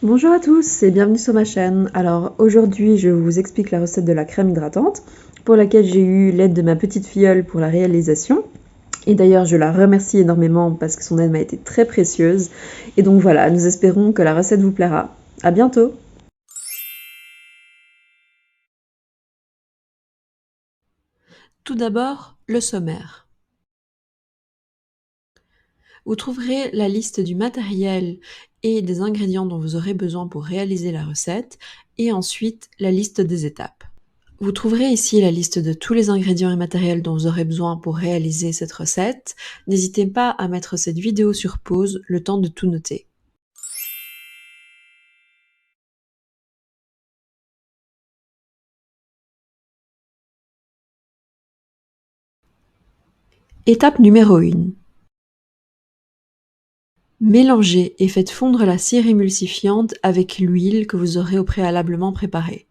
Bonjour à tous et bienvenue sur ma chaîne. Alors aujourd'hui je vous explique la recette de la crème hydratante pour laquelle j'ai eu l'aide de ma petite filleule pour la réalisation. Et d'ailleurs je la remercie énormément parce que son aide m'a été très précieuse. Et donc voilà, nous espérons que la recette vous plaira. À bientôt! Tout d'abord, le sommaire. Vous trouverez la liste du matériel et des ingrédients dont vous aurez besoin pour réaliser la recette, et ensuite la liste des étapes. Vous trouverez ici la liste de tous les ingrédients et matériels dont vous aurez besoin pour réaliser cette recette. N'hésitez pas à mettre cette vidéo sur pause, le temps de tout noter. Étape numéro 1. Mélangez et faites fondre la cire émulsifiante avec l'huile que vous aurez préalablement préparée.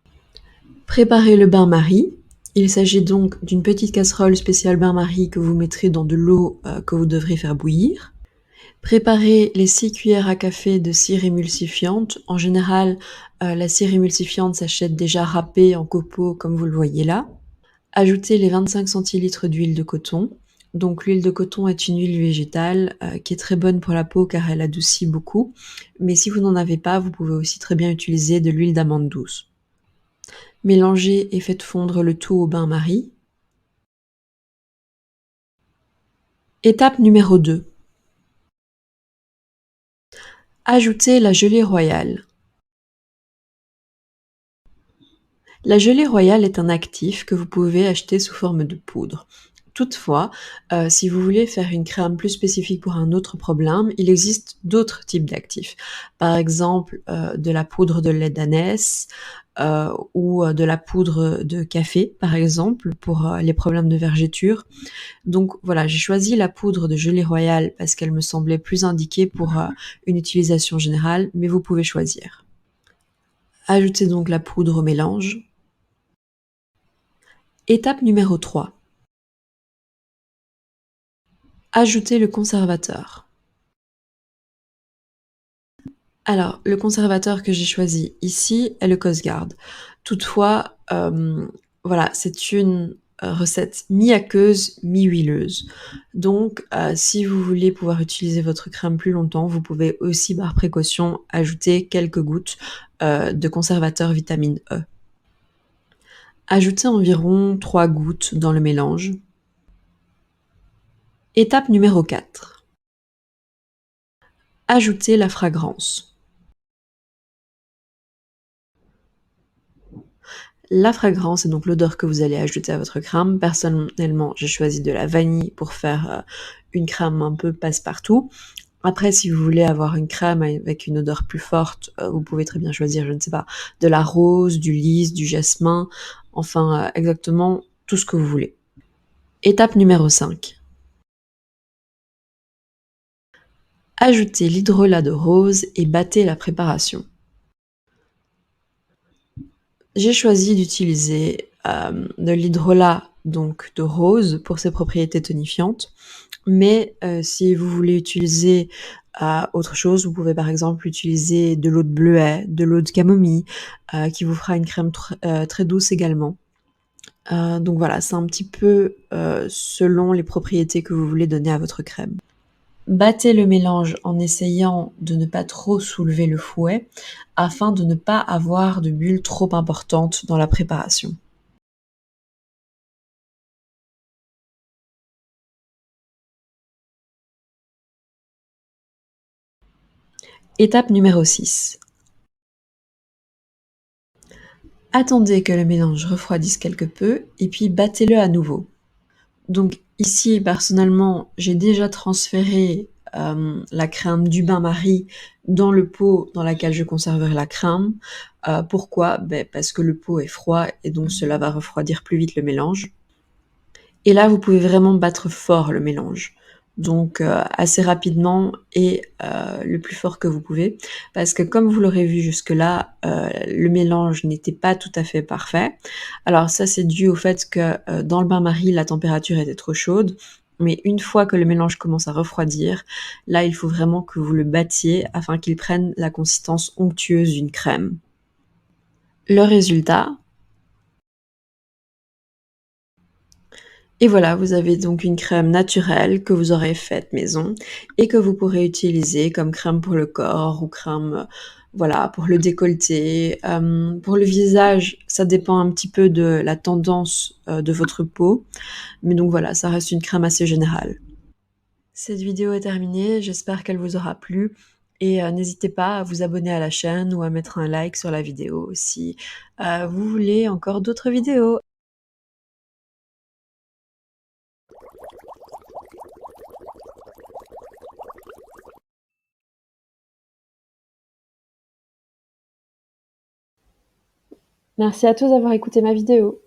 Préparez le bain-marie. Il s'agit donc d'une petite casserole spéciale bain-marie que vous mettrez dans de l'eau que vous devrez faire bouillir. Préparez les 6 cuillères à café de cire émulsifiante. En général, la cire émulsifiante s'achète déjà râpée en copeaux comme vous le voyez là. Ajoutez les 25 centilitres d'huile de coton. Donc l'huile de coton est une huile végétale qui est très bonne pour la peau car elle adoucit beaucoup. Mais si vous n'en avez pas, vous pouvez aussi très bien utiliser de l'huile d'amande douce. Mélangez et faites fondre le tout au bain-marie. Étape numéro 2. Ajoutez la gelée royale. La gelée royale est un actif que vous pouvez acheter sous forme de poudre. Toutefois, si vous voulez faire une crème plus spécifique pour un autre problème, il existe d'autres types d'actifs. Par exemple, de la poudre de lait d'ânesse ou de la poudre de café, par exemple, pour les problèmes de vergeture. Donc voilà, j'ai choisi la poudre de gelée royale parce qu'elle me semblait plus indiquée pour une utilisation générale, mais vous pouvez choisir. Ajoutez donc la poudre au mélange. Étape numéro 3. Ajoutez le conservateur. Alors, le conservateur que j'ai choisi ici est le Coast Guard. Toutefois, voilà, c'est une recette mi-aqueuse, mi-huileuse. Donc, si vous voulez pouvoir utiliser votre crème plus longtemps, vous pouvez aussi, par précaution, ajouter quelques gouttes de conservateur vitamine E. Ajoutez environ 3 gouttes dans le mélange. Étape numéro 4. Ajoutez la fragrance. La fragrance est donc l'odeur que vous allez ajouter à votre crème. Personnellement, j'ai choisi de la vanille pour faire une crème un peu passe-partout. Après, si vous voulez avoir une crème avec une odeur plus forte, vous pouvez très bien choisir, je ne sais pas, de la rose, du lys, du jasmin, enfin exactement tout ce que vous voulez. Étape numéro 5. Ajoutez l'hydrolat de rose et battez la préparation. J'ai choisi d'utiliser de l'hydrolat donc de rose pour ses propriétés tonifiantes, mais si vous voulez utiliser autre chose, vous pouvez par exemple utiliser de l'eau de bleuet, de l'eau de camomille, qui vous fera une crème très douce également. Donc voilà, c'est un petit peu selon les propriétés que vous voulez donner à votre crème. Battez le mélange en essayant de ne pas trop soulever le fouet afin de ne pas avoir de bulles trop importantes dans la préparation. Étape numéro 6. Attendez que le mélange refroidisse quelque peu et puis battez-le à nouveau. Donc ici, personnellement, j'ai déjà transféré la crème du bain-marie dans le pot dans lequel je conserverai la crème. Pourquoi? Parce que le pot est froid et donc cela va refroidir plus vite le mélange. Et là, vous pouvez vraiment battre fort le mélange. Donc assez rapidement et le plus fort que vous pouvez. Parce que comme vous l'aurez vu jusque-là, le mélange n'était pas tout à fait parfait. Alors ça, c'est dû au fait que dans le bain-marie, la température était trop chaude. Mais une fois que le mélange commence à refroidir, là, il faut vraiment que vous le battiez afin qu'il prenne la consistance onctueuse d'une crème. Le résultat, et voilà, vous avez donc une crème naturelle que vous aurez faite maison et que vous pourrez utiliser comme crème pour le corps ou crème, voilà, pour le décolleté. Pour le visage, ça dépend un petit peu de la tendance, de votre peau, mais donc voilà, ça reste une crème assez générale. Cette vidéo est terminée, j'espère qu'elle vous aura plu et n'hésitez pas à vous abonner à la chaîne ou à mettre un like sur la vidéo si, vous voulez encore d'autres vidéos. Merci à tous d'avoir écouté ma vidéo.